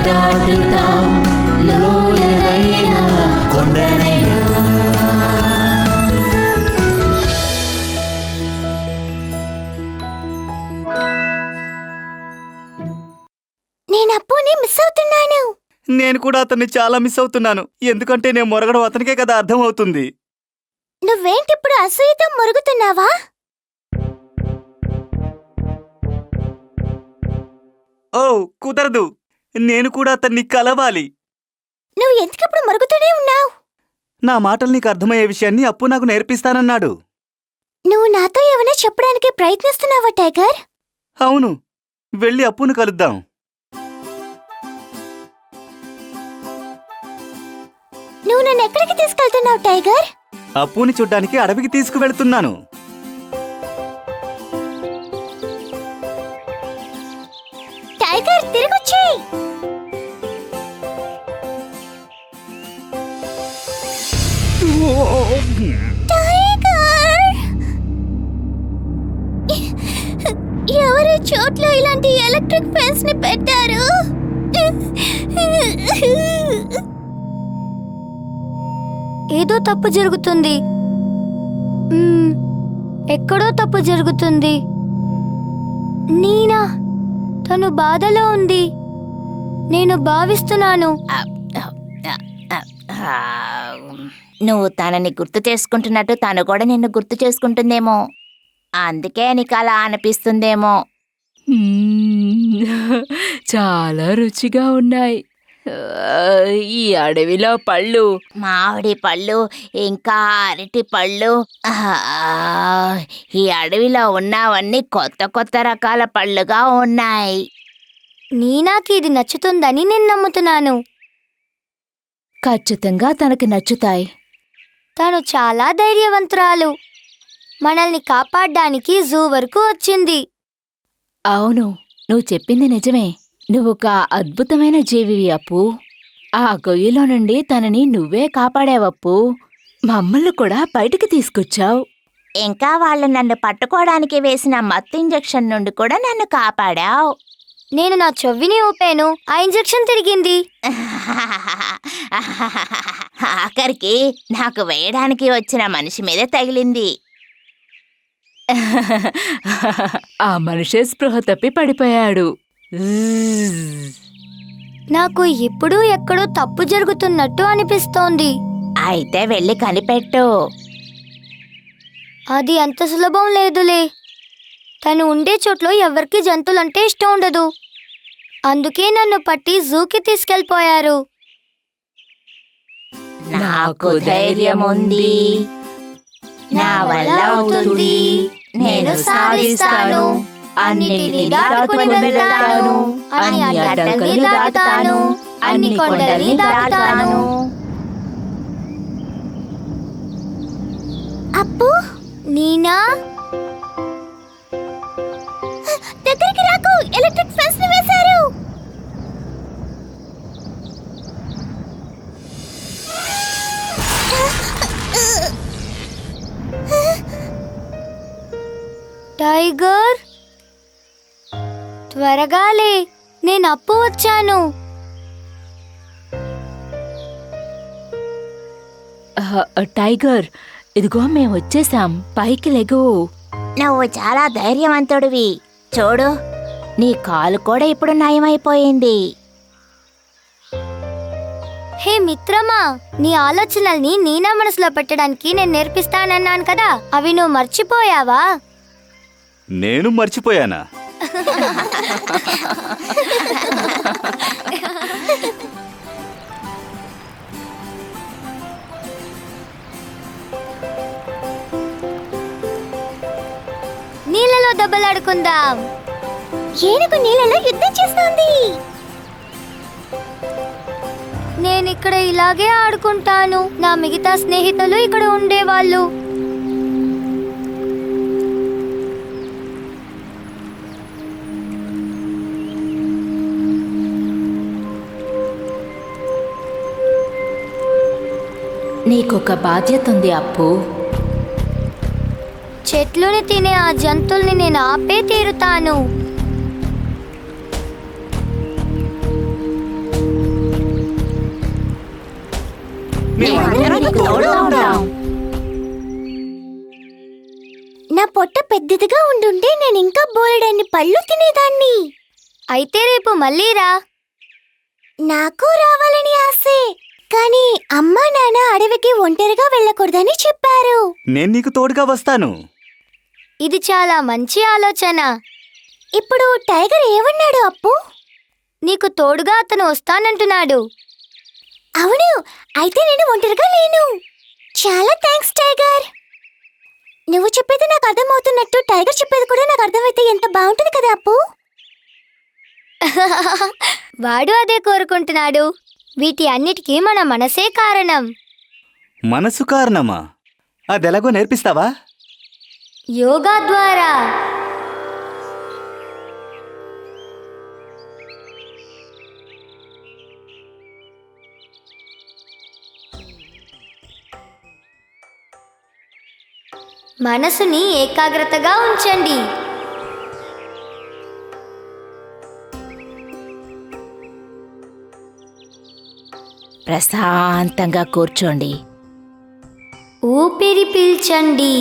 దాటుతాం లోయనైనా కొండనైనా. నేను అప్పుని మిస్ అవుతున్నాను. నేను కూడా అతన్ని చాలా మిస్ అవుతున్నాను. ఎందుకంటే నేను మొరగడం అతనికే కదా అర్థం అవుతుంది. నువ్వేంటిప్పుడు అసూయతో మురుగుతున్నావా? ఓ కుదరదు, నేను కూడా అతన్ని కలవాలి. నువ్వు ఎందుకప్పుడు మురుగుతూనే ఉన్నావు? నా మాటలు నీకు అర్థమయ్యే విషయాన్ని అప్పు నాకు నేర్పిస్తానన్నాడు. నువ్వు నాతో ఏమైనా చెప్పడానికి ప్రయత్నిస్తున్నావా టైగర్? అవును, వెళ్ళి అప్పును కలుద్దాం. నువ్వు నన్ను ఎక్కడికి తీసుకెళ్తున్నావు టైగర్? అప్పుని చూడ్డానికి అడవికి తీసుకువెళ్తున్నాను. టైగర్ తిరిగొచ్చేయ్. టైగర్! ఎవరి చోట్ల ఇలాంటి ఎలక్ట్రిక్ ఫెన్స్ ని పెట్టారు? ఏదో తప్పు జరుగుతుంది. ఎక్కడో తప్పు జరుగుతుంది. నీనా తను బాధలో ఉంది, నేను భావిస్తున్నాను. నువ్వు తనని గుర్తు చేసుకుంటున్నట్టు తను కూడా నిన్ను గుర్తు చేసుకుంటుందేమో, అందుకే నీకు అలా అనిపిస్తుందేమో. చాలా రుచిగా ఉన్నాయి ఈ అడవిలో పళ్ళు. మామిడి పళ్ళు, ఇంకా అరటి పళ్ళు. ఈ అడవిలో ఉన్నవన్నీ కొత్త కొత్త రకాల పళ్ళుగా ఉన్నాయి. నీనాకి ఇది నచ్చుతుందని నేను నమ్ముతున్నాను. ఖచ్చితంగా తనకి నచ్చుతాయి. తను చాలా ధైర్యవంతురాలు. మనల్ని కాపాడ్డానికి జూ వరకు వచ్చింది. అవును, నువ్వు చెప్పింది నిజమే. నువ్వొక అద్భుతమైన జీవివి అప్పు. ఆ గొయ్యిలో నుండి తనని నువ్వే కాపాడావప్పు. మమ్మల్ని కూడా బయటికి తీసుకొచ్చావు. ఇంకా వాళ్ళు నన్ను పట్టుకోవడానికి వేసిన మత్తు ఇంజెక్షన్ నుండి కూడా నన్ను కాపాడావు. నేను నా చెవిని ఊపాను, ఆ ఇంజెక్షన్ తిరిగింది. ఆఖరికి నాకు వేయడానికి వచ్చిన మనిషి మీద తగిలింది. ఆ మనిషే స్పృహ తప్పి పడిపోయాడు. నాకు ఇప్పుడు ఎక్కడో తప్పు జరుగుతున్నట్టు అనిపిస్తోంది. అయితే వెళ్ళి కనిపెట్టు. అది అంత సులభం లేదులే. తను ఉండే చోట్లో ఎవరికి జంతువులంటే ఇష్టం ఉండదు. అందుకే నన్ను పట్టి జూకి తీసుకెళ్ళిపోయారు. నాకు ధైర్యం ఉంది, నా వల్ల అవుతుంది, నేను సాధిస్తాను, అన్నిటినీ దాటుకుని వెళ్తాను, అన్ని అడ్డంకుల్ని దాటుతాను, అన్ని కొండల్ని దాటుతాను. అప్పు, నీనా దగ్గరికి రాకు, ఎలక్ట్రిక్ ఫెన్స్ ని వేశారు. టైగర్ త్వరగా లే, నేను అప్పు వచ్చాను. టైగర్, ఇదిగో మేం వచ్చేసాం, పైకి లెగు. నువ్వు చాలా ధైర్యవంతుడివి. చూడు, నీ కాలు కూడా ఇప్పుడు నయమైపోయింది. హే మిత్రమా, నీ ఆలోచనల్ని నీనా మనసులో పెట్టడానికి నేను నేర్పిస్తానన్నాను కదా, అవి నువ్వు మర్చిపోయావా? నేను మర్చిపోయానా? నీళ్ళలో దెబ్బలాడుకుందాం. ఏనుగు నీళ్ళలో యుద్ధం చేస్తోంది. నేనిక్కడ ఇలాగే ఆడుకుంటాను. నా మిగతా స్నేహితులు ఇక్కడ ఉండేవాళ్ళు. నీకొక బాధ్యత ఉంది అప్పు. చెట్లుని తినే ఆ జంతువుల్ని నేను ఆపే తీరుతాను. తోడుగా ఉంటాం. నా పొట్ట పెద్దదిగా ఉండుంటే నేను ఇంకా బోలెడన్ని పళ్ళు తినేదాన్ని. అయితే రేపు మళ్ళీ రా. నాకు రావాలని ఆశే, కానీ అమ్మా నాన్న అడవికి ఒంటరిగా వెళ్ళకూడదని చెప్పారు. నేను నీకు తోడుగా వస్తాను. ఇది చాలా మంచి ఆలోచన. ఇప్పుడు టైగర్ ఏమన్నాడు అప్పు? నీకు తోడుగా అతను వస్తానంటున్నాడు. అవును, అయితే నేను ఒంటరిగా లేను. చాలా థ్యాంక్స్ టైగర్. నువ్వు చెప్పేది నాకు అర్థమవుతున్నట్టు టైగర్ చెప్పేది కూడా నాకు అర్థమైతే ఎంత బాగుంటుంది కదా అప్పు. వాడు అదే కోరుకుంటున్నాడు. వీటి అన్నిటికీ మన మనసే కారణం. మనసు కారణమా? అదెలాగో నేర్పిస్తావా? యోగా ద్వారా. మనసుని ఏకాగ్రతగా ఉంచండి. ప్రశాంతంగా కూర్చోండి. ఊపిరి పీల్చండి.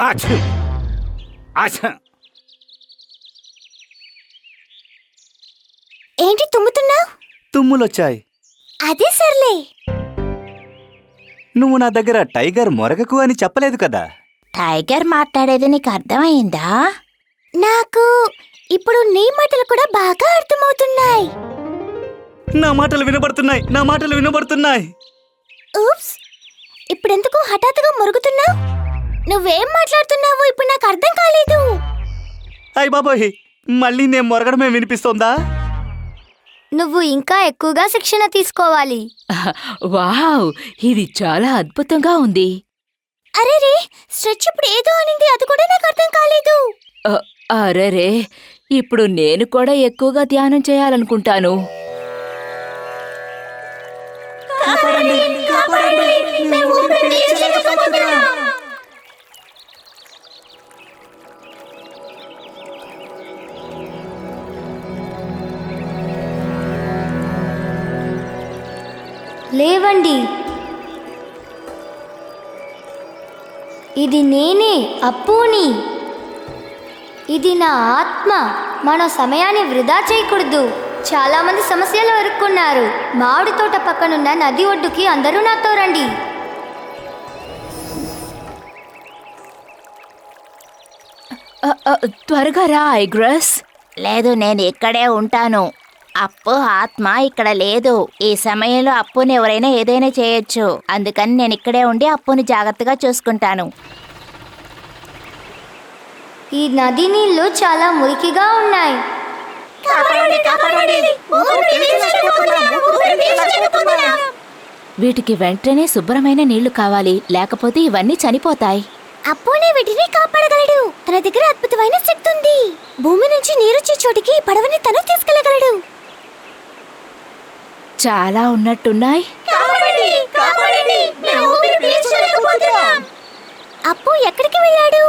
ఆఛ్! ఆఛ్! ఏంటి తుమ్ముతున్నావు? తుమ్ములొచ్చాయి. అదే సర్లే. నువ్వు నా దగ్గర టైగర్ మొరగకు అని చెప్పలేదు కదా. టైగర్ మాట్లాడేది నీకు అర్థమైందా? నాకు ఇప్పుడు నీ మాటలు కూడా బాగా అర్థమవుతున్నాయి. నా మాటలు వినబడుతున్నాయి, నా మాటలు వినబడుతున్నాయి. ఊప్స్, ఇప్పుడెందుకు హఠాత్తుగా మురుగుతున్నావు? నువ్వేం మాట్లాడుతున్నావు ఇప్పుడు నాకు అర్థం కాలేదు. అయ్ బాబోయ్, మళ్ళీ నేను మొరగడమే వినిపిస్తోందా? నువ్వు ఇంకా ఎక్కువగా శిక్షణ తీసుకోవాలి. వావ్, ఇది చాలా అద్భుతంగా ఉంది. అరే రే, స్ట్రెచ్ ఇప్పుడు ఏదో అనింది, అది కూడా నాకు అర్థం కాలేదు. అరెరే, ఇప్పుడు నేను కూడా ఎక్కువగా ధ్యానం చేయాలనుకుంటాను. లేవండి. ఇది నేనే, అప్పుని. ఇది నా ఆత్మ. మన సమయాన్ని వృధా చేయకూడదు. చాలా మంది సమస్యలు ఎదుర్కొన్నారు. మామిడి తోట పక్కనున్న నది ఒడ్డుకి అందరూ నాతో రండి. త్వరగా రా ఐగ్రస్. లేదు, నేను ఇక్కడే ఉంటాను. అప్పు ఆత్మ ఇక్కడ లేదు. ఈ సమయంలో అప్పుని ఎవరైనా ఏదైనా చేయొచ్చు. అందుకని నేను ఇక్కడే ఉండి అప్పుని జాగ్రత్తగా చూసుకుంటాను. ఈ నది నీళ్లు చాలా మురికిగా ఉన్నాయి. వీటికి వెంటనే శుభ్రమైన నీళ్లు కావాలి, లేకపోతే ఇవన్నీ చనిపోతాయి. అప్పునే వీటిని కాపాడగలడు. తన దగ్గర అద్భుతమైన శక్తి ఉంది. భూమి నుంచి నీరొచ్చే చోటికి పడవని తను తీసుకెళ్లగలడు. చాలా ఉన్నట్టున్నాయి. అప్పు ఎక్కడికి వెళ్ళాడు?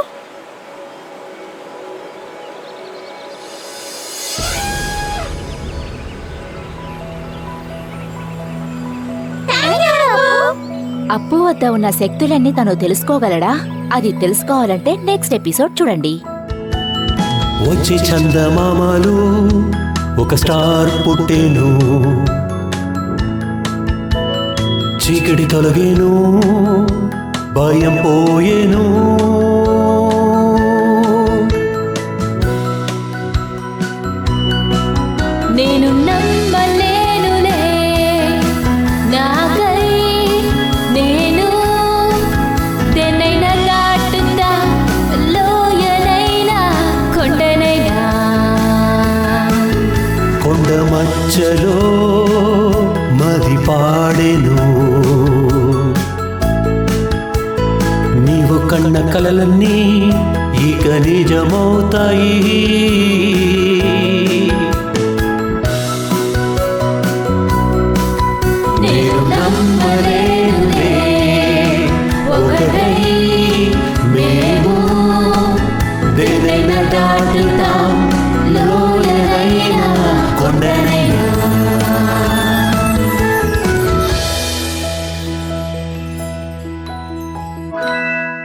అప్పు వద్ద ఉన్న శక్తులన్నీ తను తెలుసుకోగలడా? అది తెలుసుకోవాలంటే నెక్స్ట్ ఎపిసోడ్ చూడండి. వచ్చి చందమామలు ఒక స్టార్ పుట్టేను, చీకటి తొలగేను, భయం పోయేను. నేను నమ్మలేనులే, నాకై నేను దేన్నైనా దాటుతా, లోయనైనా కొండనైనా స్వేచ్ఛలో మది పాడెను. నీవు కన్న కలలన్నీ ఇక నిజమవుతాయి.